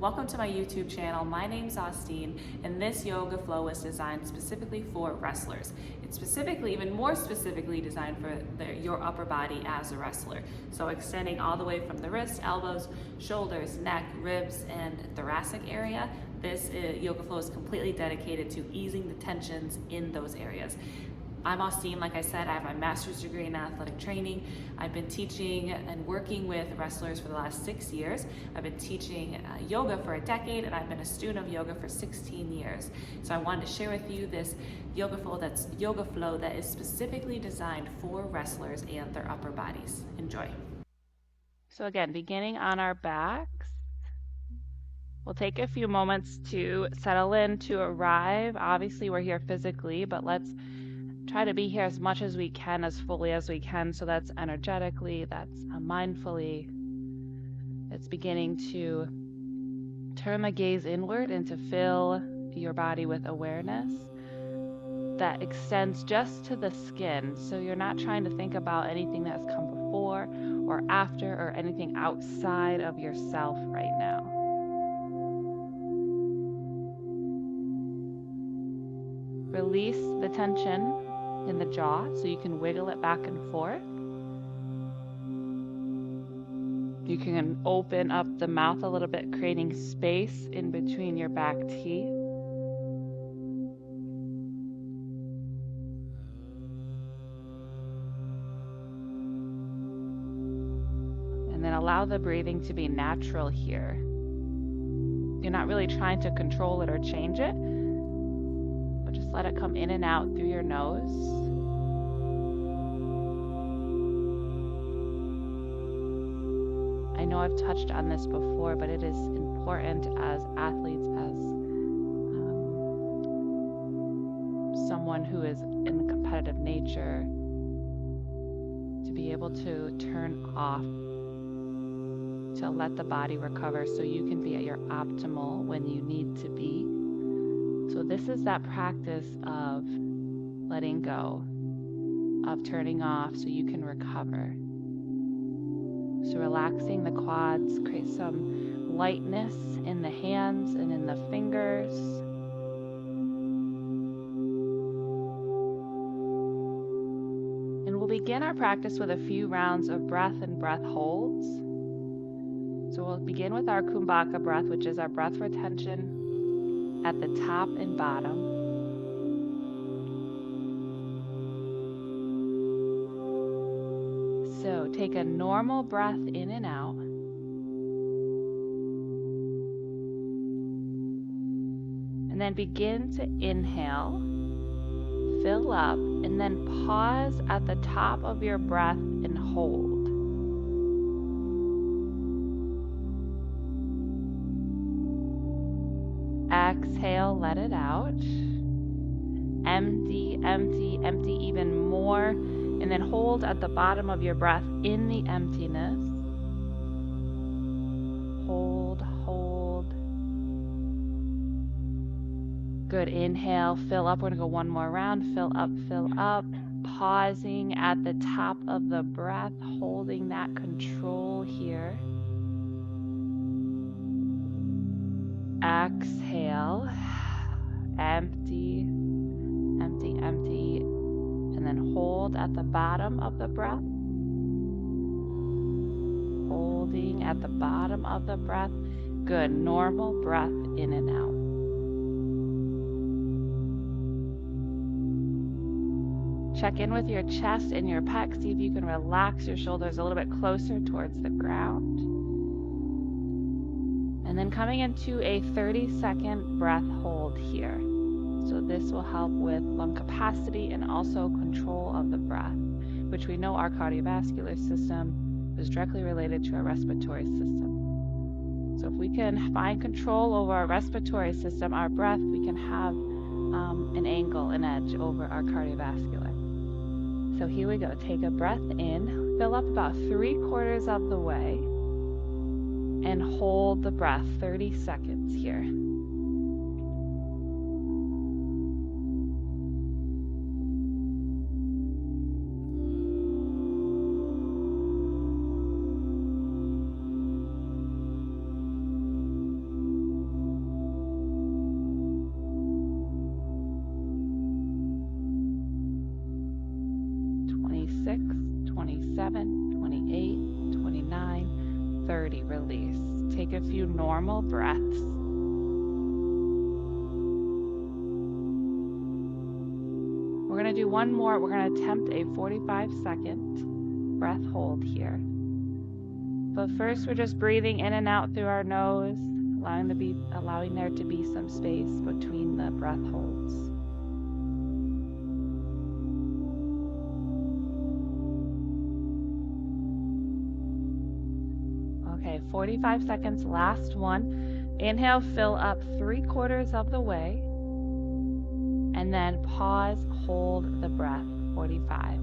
Welcome to my YouTube channel. My name's Austeen, and this yoga flow was designed specifically for wrestlers. It's specifically, even more specifically designed for your upper body as a wrestler. So extending all the way from the wrists, elbows, shoulders, neck, ribs, and thoracic area. This yoga flow is completely dedicated to easing the tensions in those areas. I'm Austeen, like I said, I have my master's degree in athletic training. I've been teaching and working with wrestlers for the last 6 years. I've been teaching yoga for a decade, and I've been a student of yoga for 16 years. So I wanted to share with you this yoga flow that is specifically designed for wrestlers and their upper bodies. Enjoy. So again, beginning on our backs. We'll take a few moments to settle in, to arrive. Obviously, we're here physically, but let's try to be here as much as we can, as fully as we can. So that's energetically, that's mindfully. It's beginning to turn the gaze inward and to fill your body with awareness that extends just to the skin. So you're not trying to think about anything that's come before or after or anything outside of yourself right now. Release the tension in the jaw so you can wiggle it back and forth. You can open up the mouth a little bit, creating space in between your back teeth. And then allow the breathing to be natural here. You're not really trying to control it or change it. Just let it come in and out through your nose. I know I've touched on this before, but it is important as athletes, as someone who is in the competitive nature, to be able to turn off, to let the body recover so you can be at your optimal when you need to be. So this is that practice of letting go, of turning off so you can recover. So relaxing the quads, create some lightness in the hands and in the fingers. And we'll begin our practice with a few rounds of breath and breath holds. So we'll begin with our Kumbhaka breath, which is our breath retention at the top and bottom. So take a normal breath in and out. And then begin to inhale, fill up, and then pause at the top of your breath and hold. Exhale, let it out. Empty, empty, empty even more. And then hold at the bottom of your breath in the emptiness. Hold, hold. Good. Inhale, fill up. We're going to go one more round. Fill up, fill up. Pausing at the top of the breath, holding that control here. Exhale, empty, empty, empty, and then hold at the bottom of the breath. Holding at the bottom of the breath. Good, normal breath in and out. Check in with your chest and your pecs. See if you can relax your shoulders a little bit closer towards the ground. And then coming into a 30-second breath hold here. So this will help with lung capacity and also control of the breath, which we know our cardiovascular system is directly related to our respiratory system. So if we can find control over our respiratory system, our breath, we can have an angle, an edge over our cardiovascular. So here we go. Take a breath in, fill up about 3/4 of the way, and hold the breath 30 seconds here. 30, release. Take a few normal breaths. We're going to do one more. We're going to attempt a 45-second breath hold here. But first, we're just breathing in and out through our nose, allowing there to be some space between the breath holds. Okay, 45 seconds, last one. Inhale, fill up 3/4 of the way, and then pause, hold the breath, 45.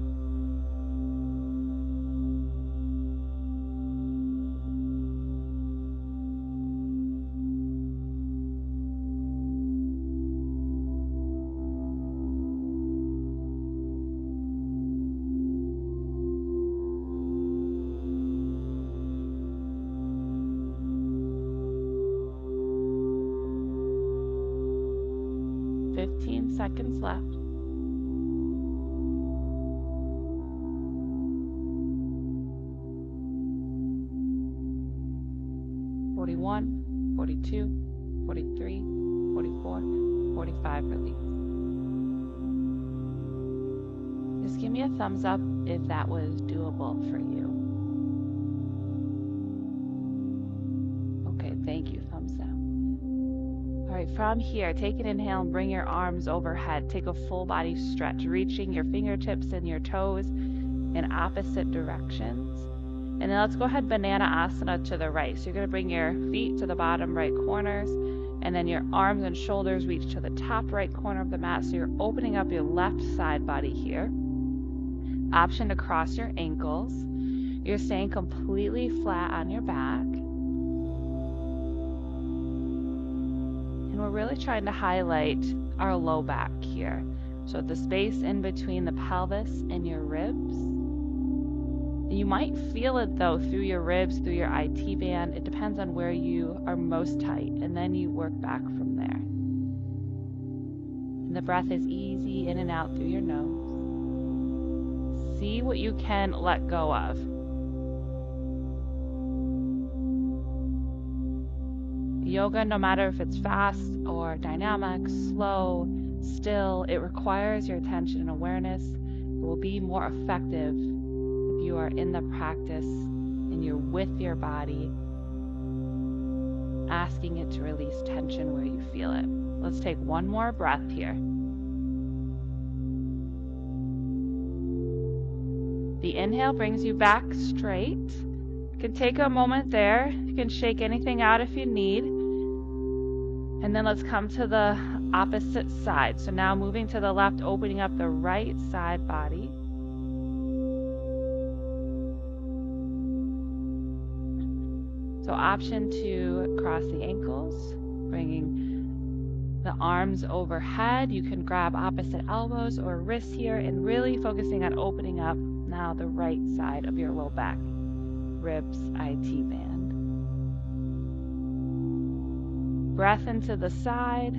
Seconds left. 41, 42, 43, 44, 45, release. Just give me a thumbs up if that was doable for you. Okay, thank you, thumbs down. All right, from here, take an inhale and bring your arms overhead. Take a full body stretch, reaching your fingertips and your toes in opposite directions. And then let's go ahead, banana asana to the right. So you're going to bring your feet to the bottom right corners, and then your arms and shoulders reach to the top right corner of the mat. So you're opening up your left side body here. Option to cross your ankles. You're staying completely flat on your back. We're really trying to highlight our low back here. So the space in between the pelvis and your ribs. You might feel it though through your ribs, through your IT band. It depends on where you are most tight, and then you work back from there. And the breath is easy in and out through your nose. See what you can let go of. Yoga, no matter if it's fast or dynamic, slow, still, it requires your attention and awareness. It will be more effective if you are in the practice and you're with your body, asking it to release tension where you feel it. Let's take one more breath here. The inhale brings you back straight. You can take a moment there. You can shake anything out if you need. And then let's come to the opposite side. So now moving to the left, opening up the right side body. So option to cross the ankles, bringing the arms overhead. You can grab opposite elbows or wrists here and really focusing on opening up now the right side of your low back, ribs, IT band. Breath into the side.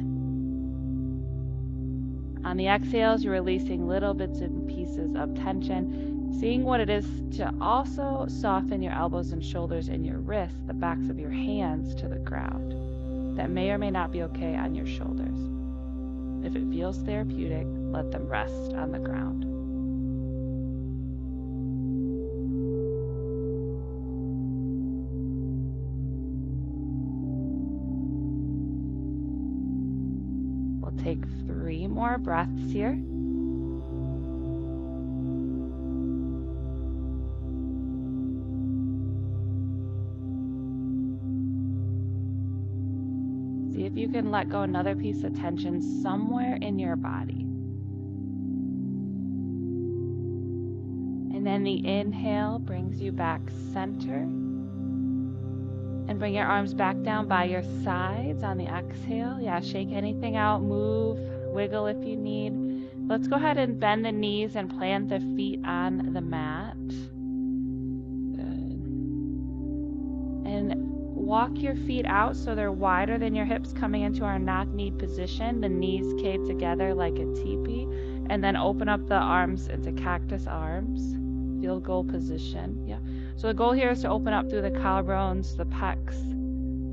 On the exhales, you're releasing little bits and pieces of tension, seeing what it is to also soften your elbows and shoulders and your wrists, the backs of your hands to the ground. That may or may not be okay on your shoulders. If it feels therapeutic, let them rest on the ground. Take 3 more breaths here. See if you can let go another piece of tension somewhere in your body. And then the inhale brings you back center. And bring your arms back down by your sides on the exhale. Yeah, shake anything out, move, wiggle if you need. Let's go ahead and bend the knees and plant the feet on the mat. Good. And walk your feet out so they're wider than your hips, coming into our knock-knee position. The knees cave together like a teepee. And then open up the arms into cactus arms. Field goal position. Yeah. So the goal here is to open up through the collarbones, the pecs,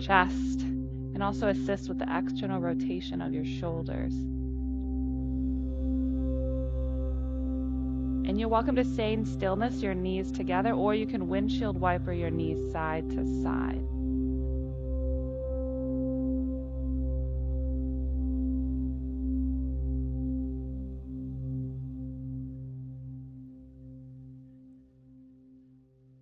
chest, and also assist with the external rotation of your shoulders. And you're welcome to stay in stillness, your knees together, or you can windshield wiper your knees side to side.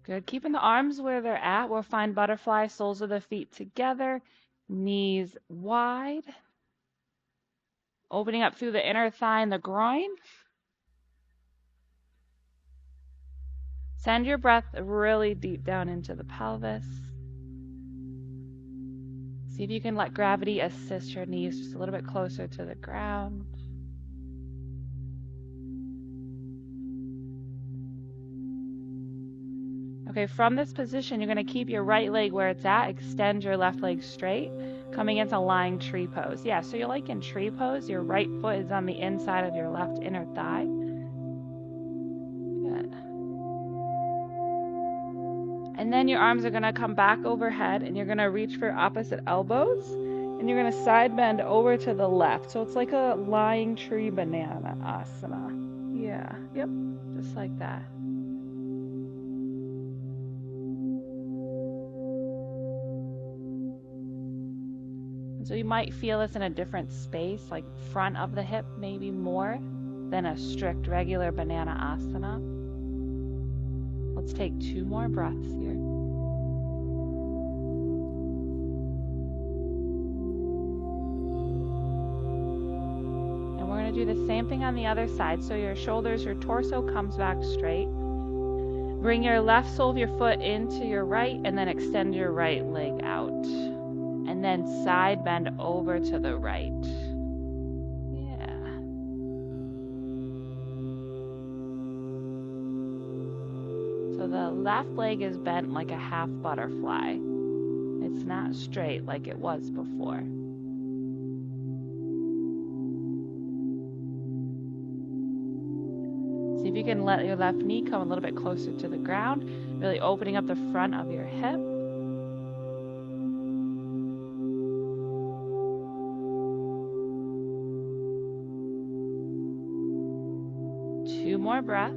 Good. Keeping the arms where they're at. We'll find butterfly, soles of the feet together, knees wide. Opening up through the inner thigh and the groin. Send your breath really deep down into the pelvis. See if you can let gravity assist your knees just a little bit closer to the ground. Okay, from this position, you're going to keep your right leg where it's at. Extend your left leg straight, coming into lying tree pose. Yeah, so you're like in tree pose. Your right foot is on the inside of your left inner thigh. Good. And then your arms are going to come back overhead, and you're going to reach for opposite elbows, and you're going to side bend over to the left. So it's like a lying tree banana asana. Yeah, yep, just like that. So you might feel this in a different space, like front of the hip maybe more than a strict regular banana asana. Let's take 2 more breaths here. And we're going to do the same thing on the other side. So your shoulders, your torso comes back straight. Bring your left sole of your foot into your right and then extend your right leg out. And then side bend over to the right. Yeah. So the left leg is bent like a half butterfly. It's not straight like it was before. See if you can let your left knee come a little bit closer to the ground, really opening up the front of your hip. More breath.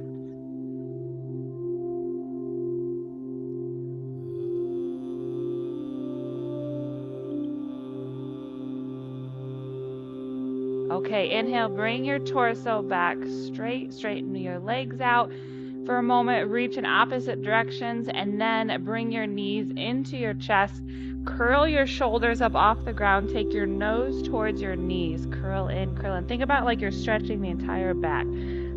Okay, inhale, bring your torso back straight, straighten your legs out for a moment, reach in opposite directions, and then bring your knees into your chest. Curl your shoulders up off the ground, take your nose towards your knees, curl in, curl in. Think about like you're stretching the entire back.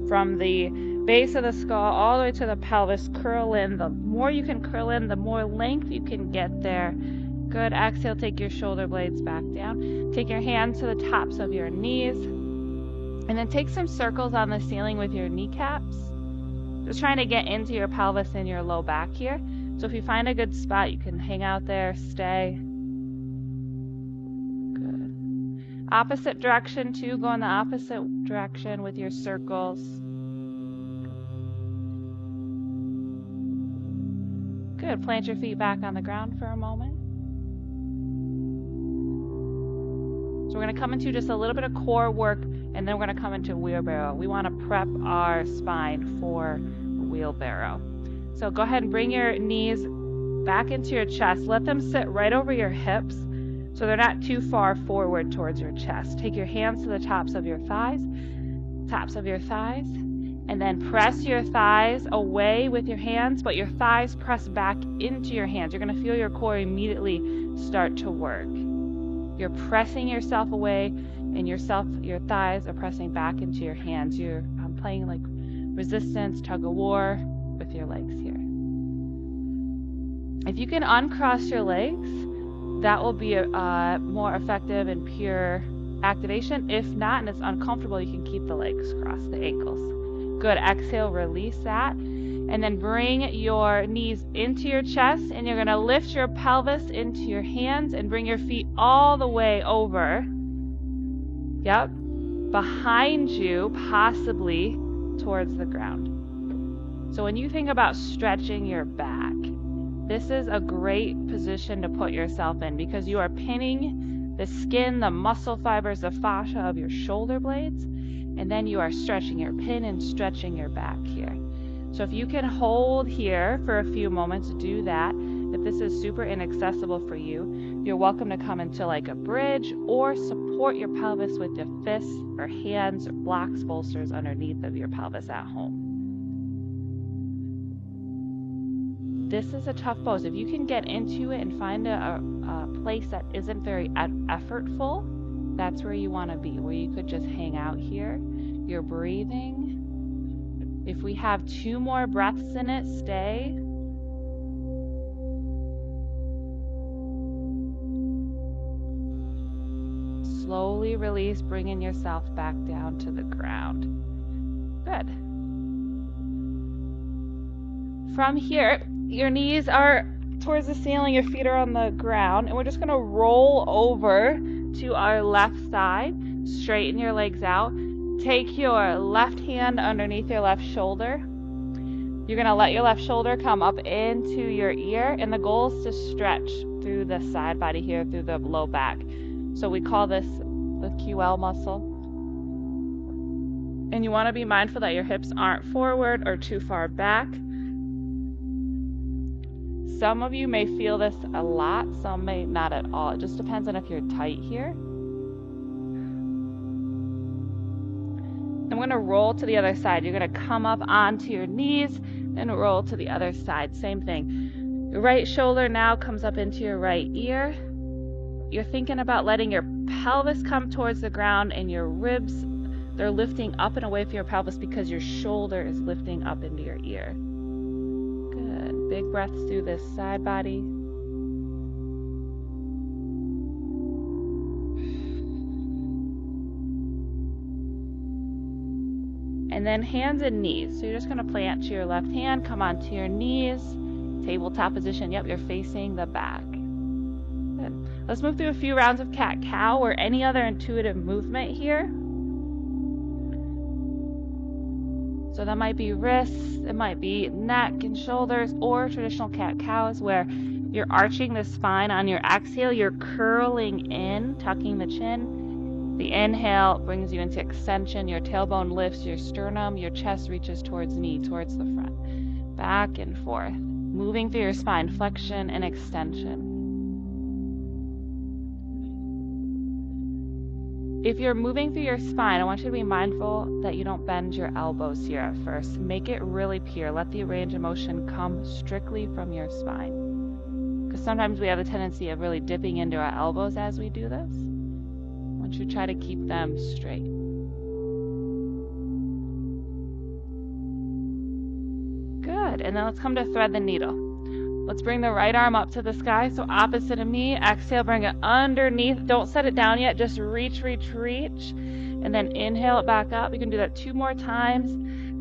From the base of the skull all the way to the pelvis, curl in. The more you can curl in, the more length you can get there. Good. Exhale, take your shoulder blades back down. Take your hands to the tops of your knees. And then take some circles on the ceiling with your kneecaps. Just trying to get into your pelvis and your low back here. So if you find a good spot, you can hang out there, stay. Good. Opposite direction too. Go in the opposite direction with your circles. Good. Plant your feet back on the ground for a moment. So we're going to come into just a little bit of core work, and then we're going to come into wheelbarrow. We want to prep our spine for wheelbarrow. So go ahead and bring your knees back into your chest. Let them sit right over your hips so they're not too far forward towards your chest. Take your hands to the tops of your thighs, and then press your thighs away with your hands, but your thighs press back into your hands. You're going to feel your core immediately start to work. You're pressing yourself away, and your thighs are pressing back into your hands. You're playing like resistance, tug of war with your legs here. If you can uncross your legs, that will be a more effective and pure activation. If not, and it's uncomfortable, you can keep the legs crossed, the ankles. Good. Exhale, release that. And then bring your knees into your chest, and you're going to lift your pelvis into your hands and bring your feet all the way over. Yep. Behind you, possibly towards the ground. So when you think about stretching your back, this is a great position to put yourself in because you are pinning the skin, the muscle fibers, the fascia of your shoulder blades, and then you are stretching your pin and stretching your back here. So if you can hold here for a few moments, do that. If this is super inaccessible for you, you're welcome to come into like a bridge or support your pelvis with your fists or hands or blocks, bolsters underneath of your pelvis at home. This is a tough pose. If you can get into it and find a place that isn't very effortful, that's where you want to be, where you could just hang out here. You're breathing. If we have 2 more breaths in it, stay. Slowly release, bringing yourself back down to the ground. Good. From here, your knees are towards the ceiling, your feet are on the ground, and we're just going to roll over to our left side. Straighten your legs out. Take your left hand underneath your left shoulder. You're going to let your left shoulder come up into your ear, and the goal is to stretch through the side body here, through the low back. So we call this the QL muscle. And you want to be mindful that your hips aren't forward or too far back. Some of you may feel this a lot, some may not at all. It just depends on if you're tight here. I'm going to roll to the other side. You're going to come up onto your knees and roll to the other side. Same thing. Your right shoulder now comes up into your right ear. You're thinking about letting your pelvis come towards the ground and your ribs, they're lifting up and away from your pelvis because your shoulder is lifting up into your ear. Good. Big breaths through this side body. And then hands and knees. So you're just going to plant to your left hand, come onto your knees, tabletop position. Yep, you're facing the back. Good. Let's move through a few rounds of cat-cow or any other intuitive movement here. So that might be wrists, it might be neck and shoulders, or traditional cat-cows where you're arching the spine on your exhale, you're curling in, tucking the chin. The inhale brings you into extension, your tailbone lifts your sternum, your chest reaches towards knee, towards the front. Back and forth, moving through your spine, flexion and extension. If you're moving through your spine, I want you to be mindful that you don't bend your elbows here at first. Make it really pure. Let the range of motion come strictly from your spine. Because sometimes we have a tendency of really dipping into our elbows as we do this. I want you to try to keep them straight. Good. And then let's come to thread the needle. Let's bring the right arm up to the sky, so opposite of me. Exhale, bring it underneath. Don't set it down yet, just reach, reach, reach. And then inhale it back up. You can do that 2 more times.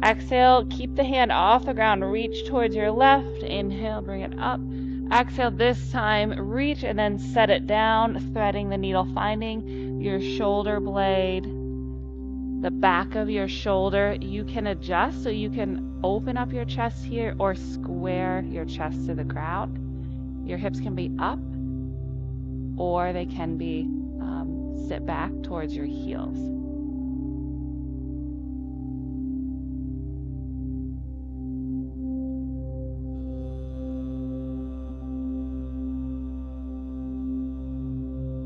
Exhale, keep the hand off the ground, reach towards your left. Inhale, bring it up. Exhale, this time, reach and then set it down, threading the needle, finding your shoulder blade, the back of your shoulder. You can adjust, so you can open up your chest here or square your chest to the ground. Your hips can be up or they can be sit back towards your heels.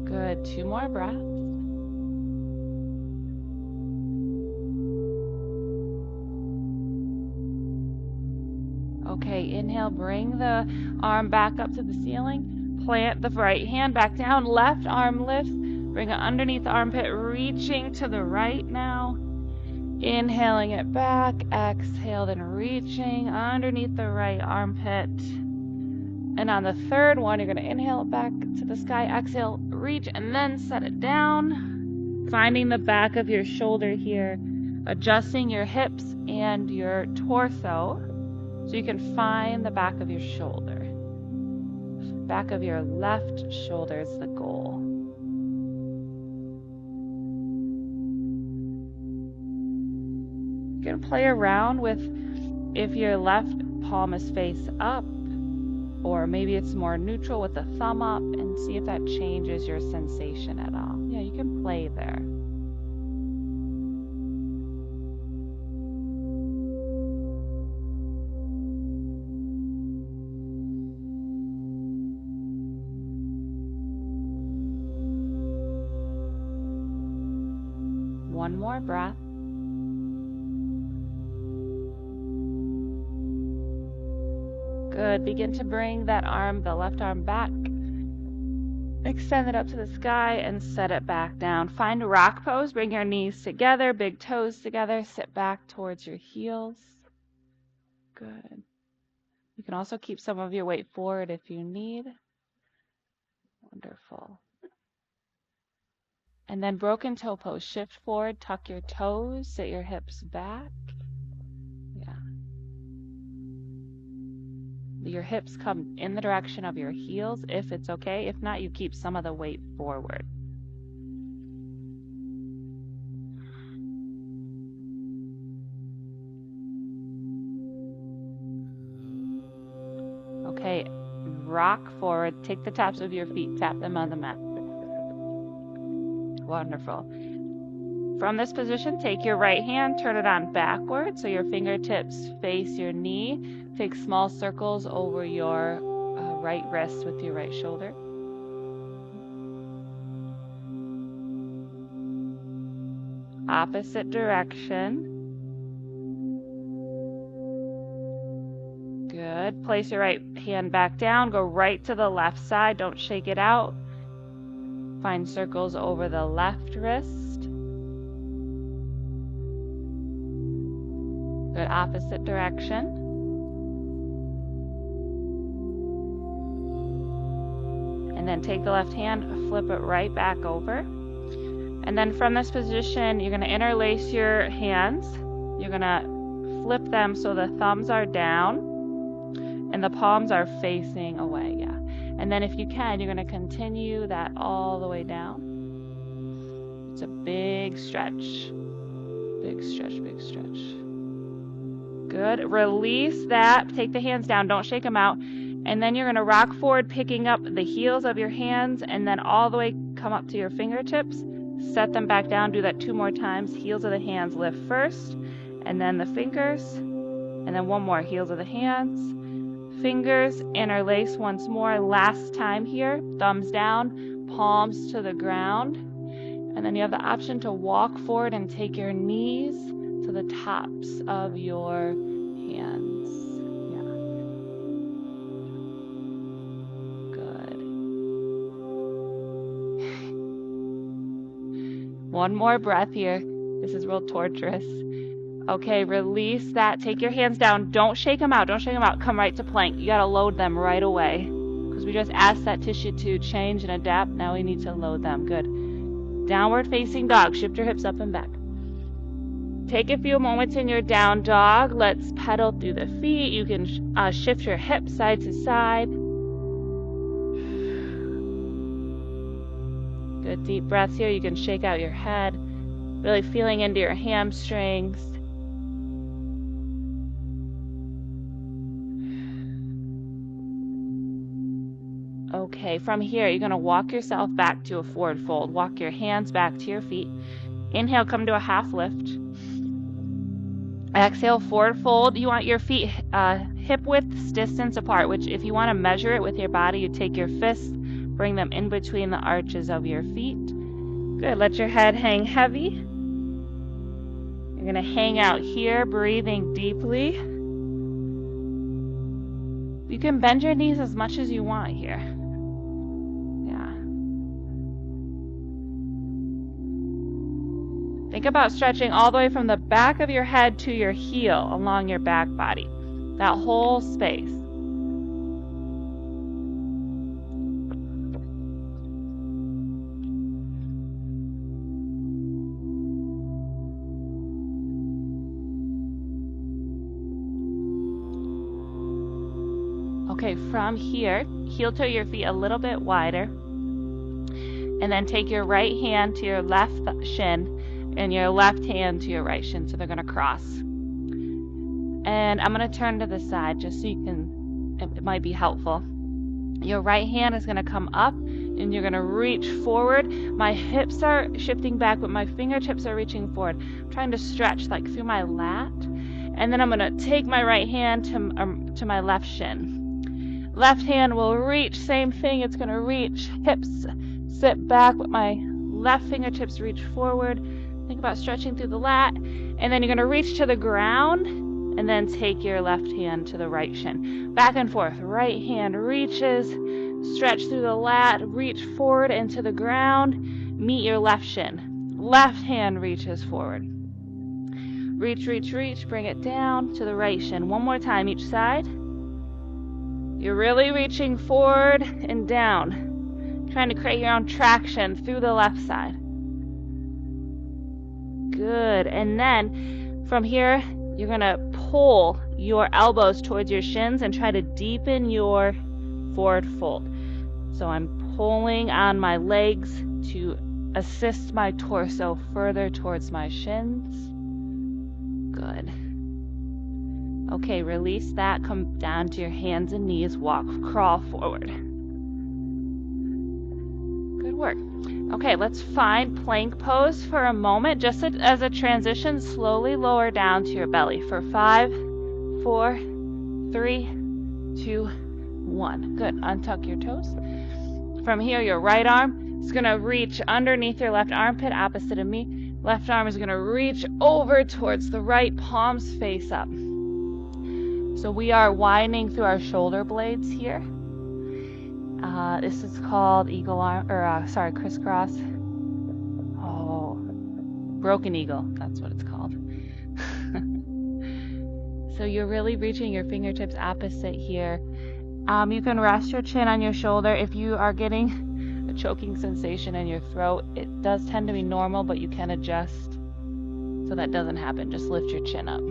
Good. 2 more breaths. Okay, inhale, bring the arm back up to the ceiling. Plant the right hand back down. Left arm lifts. Bring it underneath the armpit, reaching to the right now. Inhaling it back. Exhale, then reaching underneath the right armpit. And on the third one, you're going to inhale it back to the sky. Exhale, reach, and then set it down. Finding the back of your shoulder here. Adjusting your hips and your torso. So you can find the back of your shoulder. Back of your left shoulder is the goal. You're going to play around with if your left palm is face up, or maybe it's more neutral with the thumb up, and see if that changes your sensation at all. Yeah, you can play there. One more breath. Good. Begin to bring that arm, the left arm, back. Extend it up to the sky and set it back down. Find a rock pose. Bring your knees together, big toes together. Sit back towards your heels. Good. You can also keep some of your weight forward if you need. Wonderful. And then broken toe pose. Shift forward, tuck your toes, sit your hips back. Yeah. Your hips come in the direction of your heels if it's okay. If not, you keep some of the weight forward. Okay, rock forward. Take the tops of your feet, tap them on the mat. Wonderful. From this position, take your right hand, turn it on backwards so your fingertips face your knee. Take small circles over your right wrist with your right shoulder. Opposite direction. Good. Place your right hand back down. Go right to the left side. Don't shake it out. Find circles over the left wrist. Good. Opposite direction. And then take the left hand, flip it right back over. And then from this position, you're going to interlace your hands. You're going to flip them so the thumbs are down and the palms are facing away. Yeah. And then if you can, you're going to continue that all the way down. It's a big stretch. Big stretch, big stretch. Good. Release that. Take the hands down. Don't shake them out. And then you're going to rock forward, picking up the heels of your hands, and then all the way come up to your fingertips. Set them back down. Do that 2 more times. Heels of the hands lift first, and then the fingers. And then one more. Heels of the hands. Fingers interlace once more. Last time here. Thumbs down, palms to the ground. And then you have the option to walk forward and take your knees to the tops of your hands. One more breath here. This is real torturous. Okay, release that. Take your hands down. Don't shake them out. Don't shake them out. Come right to plank. You got to load them right away because we just asked that tissue to change and adapt. Now we need to load them. Good. Downward facing dog. Shift your hips up and back. Take a few moments in your down dog. Let's pedal through the feet. You can shift your hips side to side. Good deep breaths here. You can shake out your head, really feeling into your hamstrings. Okay, from here, you're going to walk yourself back to a forward fold. Walk your hands back to your feet. Inhale, come to a half lift. Exhale, forward fold. You want your feet hip width distance apart, which if you want to measure it with your body, you take your fists, bring them in between the arches of your feet. Good. Let your head hang heavy. You're going to hang out here, breathing deeply. You can bend your knees as much as you want here. Yeah. Think about stretching all the way from the back of your head to your heel along your back body. That whole space. Okay, from here, heel toe your feet a little bit wider. And then take your right hand to your left shin and your left hand to your right shin. So they're going to cross. And I'm going to turn to the side just so you can, it might be helpful. Your right hand is going to come up and you're going to reach forward. My hips are shifting back, but my fingertips are reaching forward. I'm trying to stretch like through my lat. And then I'm going to take my right hand to my left shin. Left hand will reach, same thing. It's going to reach, hips sit back, but my left fingertips reach forward. Think about stretching through the lat. And then you're going to reach to the ground and then take your left hand to the right shin. Back and forth. Right hand reaches, stretch through the lat, reach forward into the ground, meet your left shin. Left hand reaches forward. Reach, reach, reach, bring it down to the right shin. One more time each side. You're really reaching forward and down, trying to create your own traction through the left side. Good. And then from here, you're going to pull your elbows towards your shins and try to deepen your forward fold. So I'm pulling on my legs to assist my torso further towards my shins. Good. Okay, release that. Come down to your hands and knees. Walk, crawl forward. Good work. Okay, let's find plank pose for a moment. Just as a transition, slowly lower down to your belly for 5, 4, 3, 2, 1. Good. Untuck your toes. From here, your right arm is going to reach underneath your left armpit, opposite of me. Left arm is going to reach over towards the right, palms face up. So we are widening through our shoulder blades here. This is called eagle arm, or crisscross. Oh, broken eagle. That's what it's called. So you're really reaching your fingertips opposite here. You can rest your chin on your shoulder. If you are getting a choking sensation in your throat, it does tend to be normal, but you can adjust so that doesn't happen. Just lift your chin up.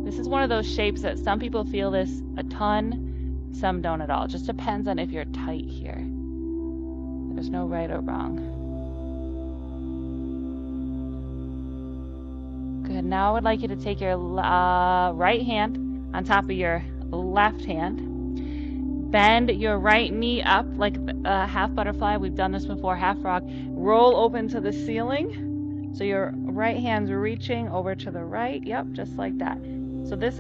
This is one of those shapes that some people feel this a ton, some don't at all. It just depends on if you're tight here. There's no right or wrong. Good. Now I would like you to take your right hand on top of your left hand. Bend your right knee up like a half butterfly. We've done this before, half frog. Roll open to the ceiling. So your right hand's reaching over to the right. Yep, just like that. So this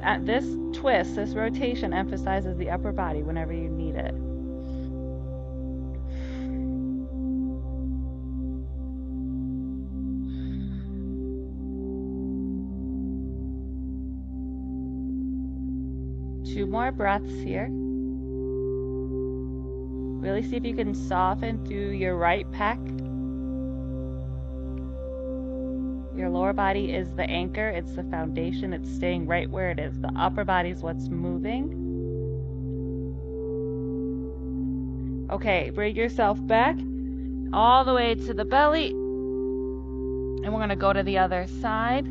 twist, this rotation emphasizes the upper body whenever you need it. Two more breaths here. Really see if you can soften through your right pec. Your lower body is the anchor, it's the foundation, it's staying right where it is. The upper body is what's moving. Okay, bring yourself back all the way to the belly. And we're going to go to the other side.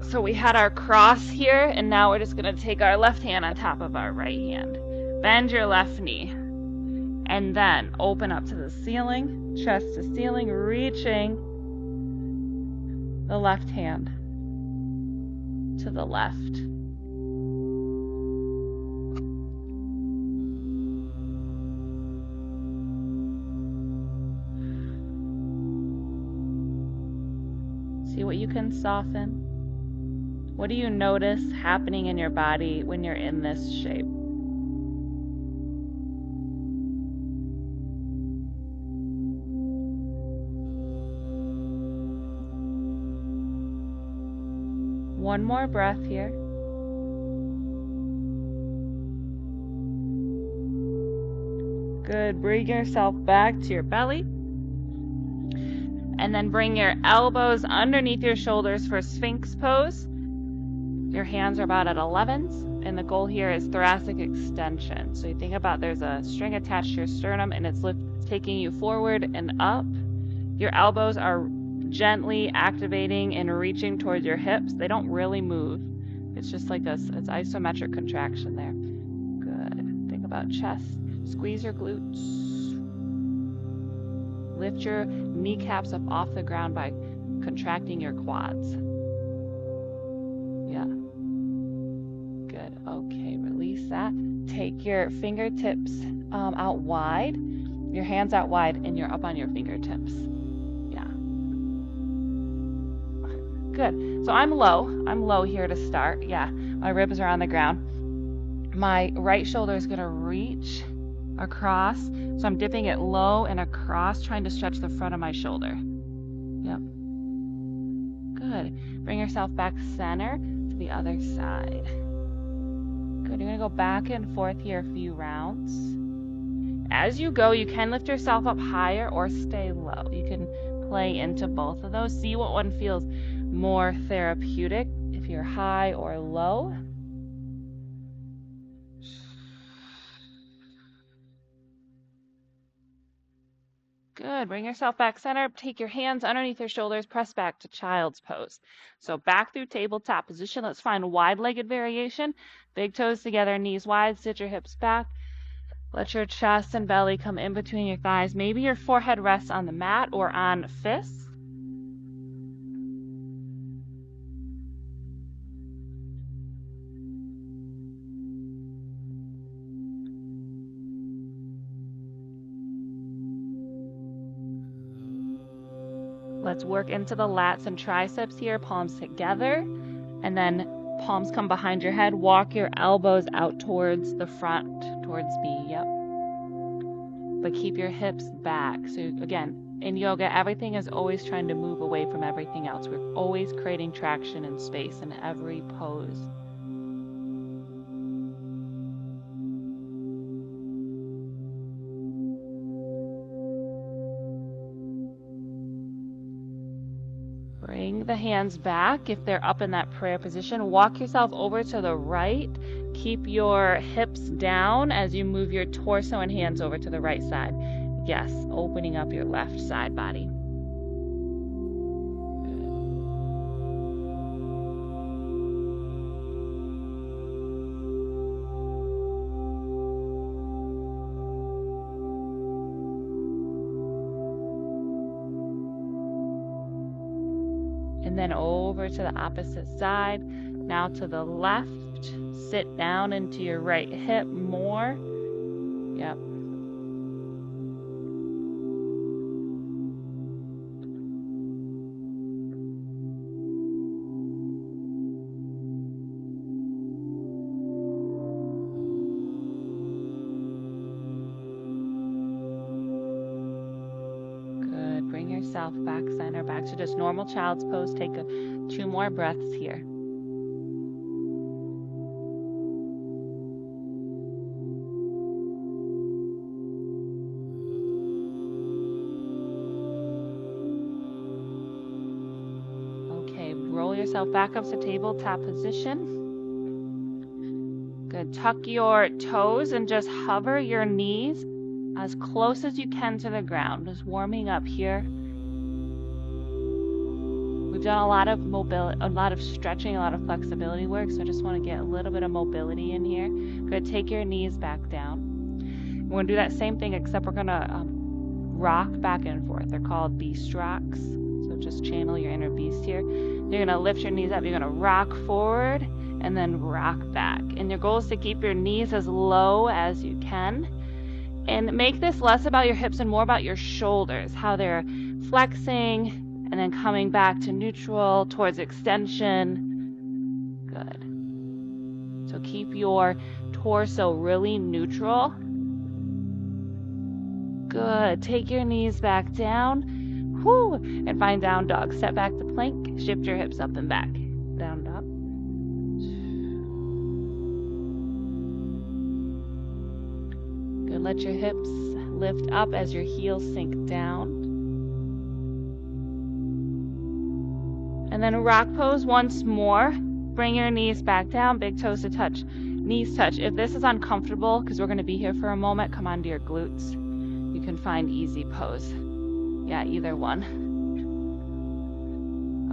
So we had our cross here, and now we're just going to take our left hand on top of our right hand. Bend your left knee. And then open up to the ceiling, chest to ceiling, reaching the left hand to the left. See what you can soften. What do you notice happening in your body when you're in this shape? One more breath here. Good. Bring yourself back to your belly. And then bring your elbows underneath your shoulders for Sphinx pose. Your hands are about at 11s. And the goal here is thoracic extension. So you think about there's a string attached to your sternum and it's taking you forward and up. Your elbows are gently activating and reaching towards your hips. They don't really move. It's just like it's isometric contraction there. Good. Think about chest. Squeeze your glutes. Lift your kneecaps up off the ground by contracting your quads. Yeah. Good. Okay, release that. Take your fingertips out wide, your hands out wide, and you're up on your fingertips. Yeah. Good. So I'm low here to start. Yeah, my ribs are on the ground. My right shoulder is gonna reach across. So I'm dipping it low and across, trying to stretch the front of my shoulder. Yep. Good. Bring yourself back center to the other side. Good. You're gonna go back and forth here a few rounds. As you go, you can lift yourself up higher or stay low. You can play into both of those. See what one feels more therapeutic, if you're high or low. Good. Bring yourself back center. Take your hands underneath your shoulders. Press back to child's pose. So back through tabletop position. Let's find wide-legged variation. Big toes together, knees wide. Sit your hips back. Let your chest and belly come in between your thighs. Maybe your forehead rests on the mat or on fists. Let's work into the lats and triceps here, palms together, and then palms come behind your head. Walk your elbows out towards the front, towards me, yep. But keep your hips back. So again, in yoga, everything is always trying to move away from everything else. We're always creating traction and space in every pose. Bring the hands back if they're up in that prayer position. Walk yourself over to the right. Keep your hips down as you move your torso and hands over to the right side. Yes, opening up your left side body. And then over to the opposite side. Now to the left. Sit down into your right hip more. Yep. Good. Bring yourself back center, back to just normal child's pose. Take 2 more breaths here. Roll yourself back up to tabletop position. Good. Tuck your toes and just hover your knees as close as you can to the ground. Just warming up here. We've done a lot of mobility, a lot of stretching, a lot of flexibility work, so I just want to get a little bit of mobility in here. Good. Take your knees back down. We're going to do that same thing, except we're going to rock back and forth. They're called beast rocks. So just channel your inner beast here. You're going to lift your knees up. You're going to rock forward and then rock back. And your goal is to keep your knees as low as you can. And make this less about your hips and more about your shoulders, how they're flexing and then coming back to neutral towards extension. Good. So keep your torso really neutral. Good. Take your knees back down. Whew, and find down dog. Step back to plank. Shift your hips up and back. Down dog. Good. Let your hips lift up as your heels sink down. And then rock pose once more. Bring your knees back down. Big toes to touch. Knees touch. If this is uncomfortable, because we're going to be here for a moment, come onto your glutes. You can find easy pose. Yeah, either one.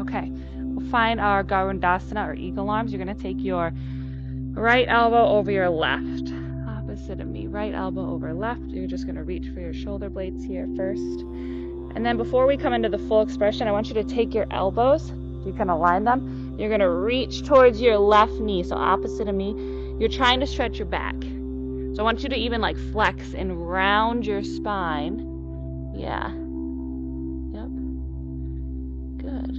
Okay, we'll find our Garudasana or eagle arms. You're going to take your right elbow over your left. Opposite of me, right elbow over left. You're just going to reach for your shoulder blades here first. And then before we come into the full expression, I want you to take your elbows. You can align them. You're going to reach towards your left knee, so opposite of me. You're trying to stretch your back. So I want you to even like flex and round your spine. Yeah. Yep. Good.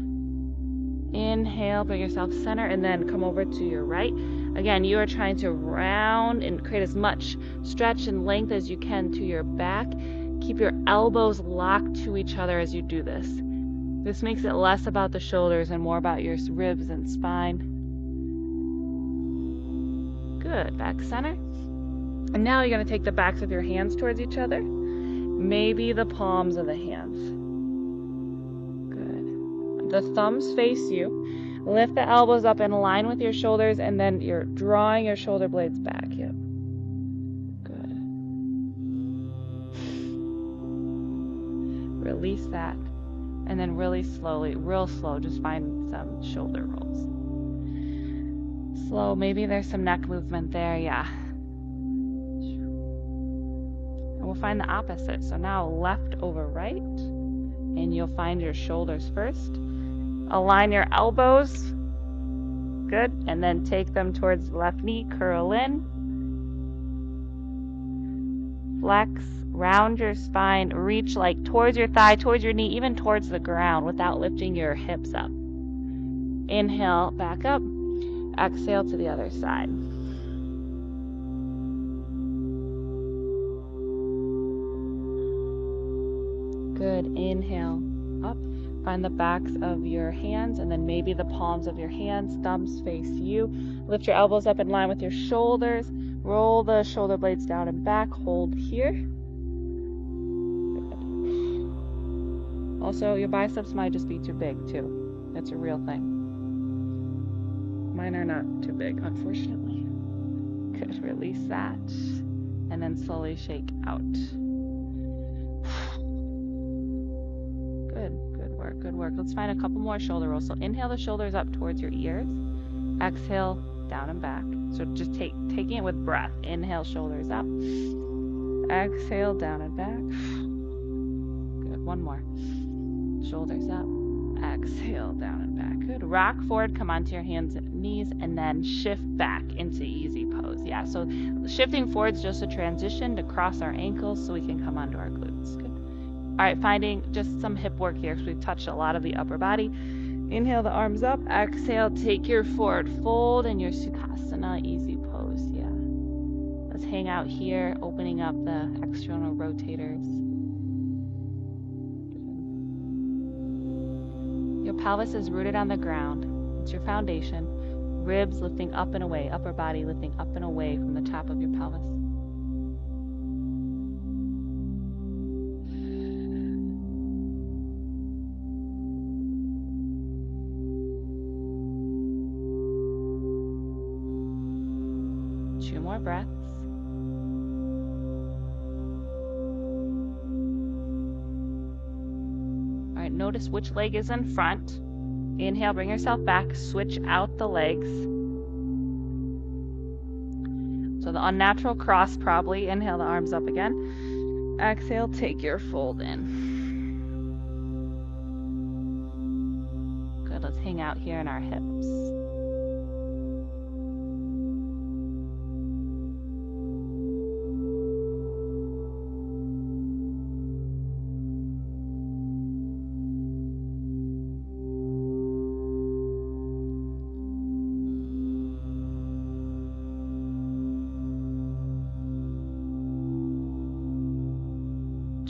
Inhale, bring yourself center, and then come over to your right. Again, you are trying to round and create as much stretch and length as you can to your back. Keep your elbows locked to each other as you do this. This makes it less about the shoulders and more about your ribs and spine. Good. Back center. And now you're going to take the backs of your hands towards each other. Maybe the palms of the hands. Good. The thumbs face you. Lift the elbows up in line with your shoulders, and then you're drawing your shoulder blades back. Yep. Good. Release that. And then really slowly, real slow, just find some shoulder rolls. Slow, maybe there's some neck movement there, yeah. And we'll find the opposite. So now left over right, and you'll find your shoulders first. Align your elbows, good, and then take them towards the left knee, curl in. Flex. Round your spine, reach like towards your thigh, towards your knee, even towards the ground without lifting your hips up. Inhale, back up. Exhale to the other side. Good. Inhale, up. Find the backs of your hands and then maybe the palms of your hands, thumbs face you. Lift your elbows up in line with your shoulders. Roll the shoulder blades down and back. Hold here. Also, your biceps might just be too big, too. That's a real thing. Mine are not too big, unfortunately. Good. Release that. And then slowly shake out. Good. Good work. Good work. Let's find a couple more shoulder rolls. So inhale the shoulders up towards your ears. Exhale, down and back. So just taking it with breath. Inhale, shoulders up. Exhale, down and back. Good. One more. Shoulders up, exhale, down and back. Good. Rock forward, come onto your hands and knees, and then shift back into easy pose. Yeah, so shifting forward is just a transition to cross our ankles so we can come onto our glutes. Good. All right, finding just some hip work here because we've touched a lot of the upper body. Inhale the arms up, exhale, take your forward fold in your Sukhasana, easy pose. Yeah. Let's hang out here, opening up the external rotators. Your pelvis is rooted on the ground. It's your foundation. Ribs lifting up and away. Upper body lifting up and away from the top of your pelvis. Two more breaths. Notice which leg is in front. Inhale, bring yourself back. Switch out the legs. So the unnatural cross probably. Inhale the arms up again. Exhale, take your fold in. Good, let's hang out here in our hips.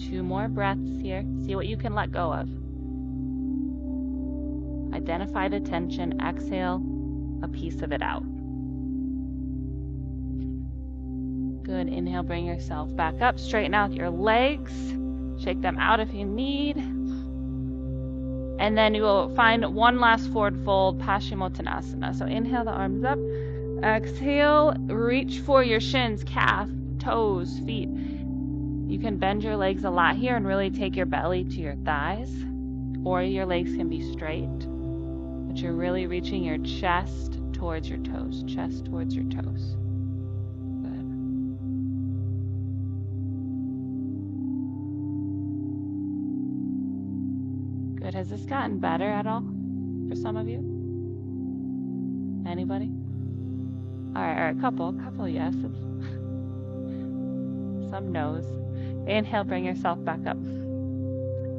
Two more breaths here. See what you can let go of. Identify the tension. Exhale a piece of it out. Good. Inhale, bring yourself back up. Straighten out your legs. Shake them out if you need. And then you will find one last forward fold, Paschimottanasana. So inhale the arms up. Exhale, reach for your shins, calf, toes, feet. You can bend your legs a lot here and really take your belly to your thighs, or your legs can be straight, but you're really reaching your chest towards your toes, chest towards your toes. Good. Good. Has this gotten better at all for some of you? Anybody? All right, couple yeses. Some no's. Inhale, bring yourself back up.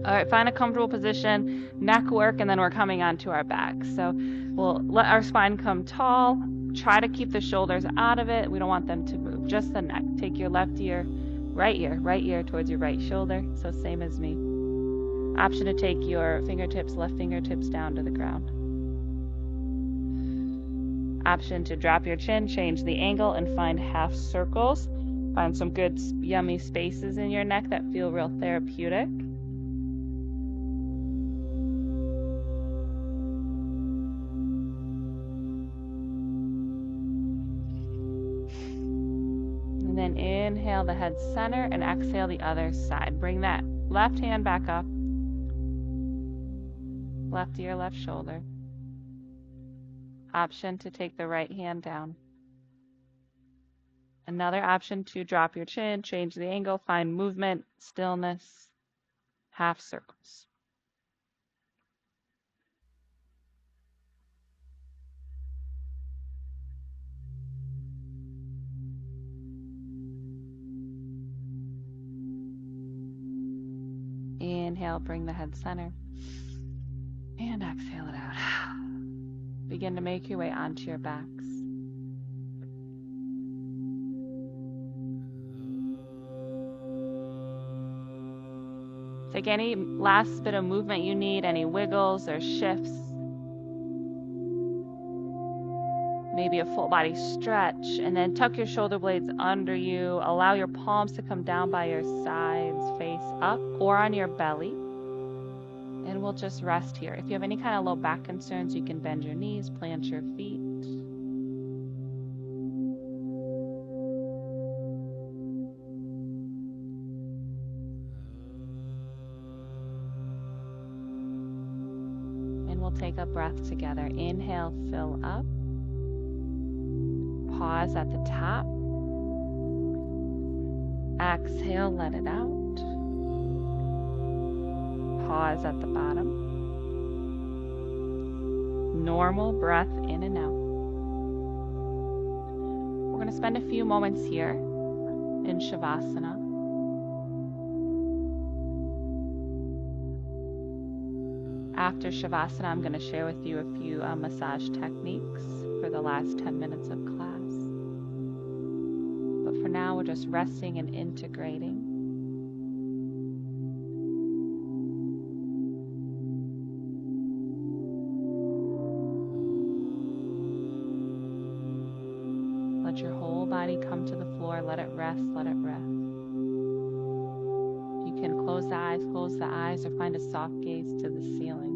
All right, find a comfortable position, neck work, and then we're coming onto our back. So we'll let our spine come tall. Try to keep the shoulders out of it. We don't want them to move, just the neck. Take your left ear right ear towards your right shoulder. So same as me. Option to take your left fingertips down to the ground. Option to drop your chin, change the angle, and find half circles. Find some good, yummy spaces in your neck that feel real therapeutic. And then inhale the head center and exhale the other side. Bring that left hand back up. Left ear, left shoulder. Option to take the right hand down. Another option to drop your chin, change the angle, find movement, stillness, half circles. Inhale, bring the head center. And exhale it out. Begin to make your way onto your backs. Take any last bit of movement you need, any wiggles or shifts. Maybe a full body stretch, and then tuck your shoulder blades under you. Allow your palms to come down by your sides, face up, or on your belly. And we'll just rest here. If you have any kind of low back concerns, you can bend your knees, plant your feet. And we'll take a breath together. Inhale, fill up. Pause at the top. Exhale, let it out. Pause at the bottom. Normal breath in and out. We're going to spend a few moments here in Shavasana. After Shavasana, I'm going to share with you a few massage techniques for the last 10 minutes of class. But for now, we're just resting and integrating. Let your whole body come to the floor. Let it rest, let it rest. You can close the eyes, or find a soft gaze to the ceiling.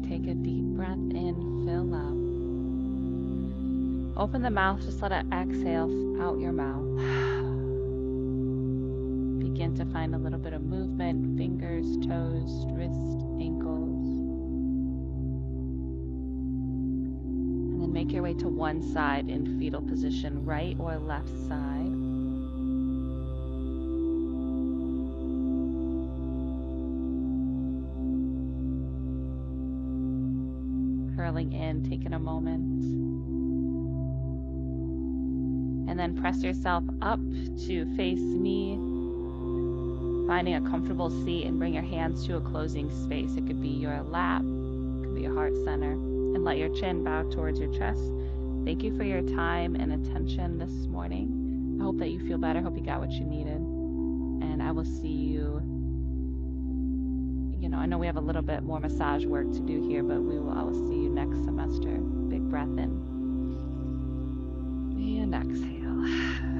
Take a deep breath in, fill up. Open the mouth, just let it exhale out your mouth. Begin to find a little bit of movement, fingers, toes, wrists, ankles. And then make your way to one side in fetal position, right or left side. inhaling in, taking a moment. And then press yourself up to face me, finding a comfortable seat, and bring your hands to a closing space. It could be your lap, it could be your heart center, and let your chin bow towards your chest. Thank you for your time and attention this morning. I hope that you feel better. I hope you got what you needed. And I will see you. I know we have a little bit more massage work to do here, but I will see you next semester. Big breath in and exhale.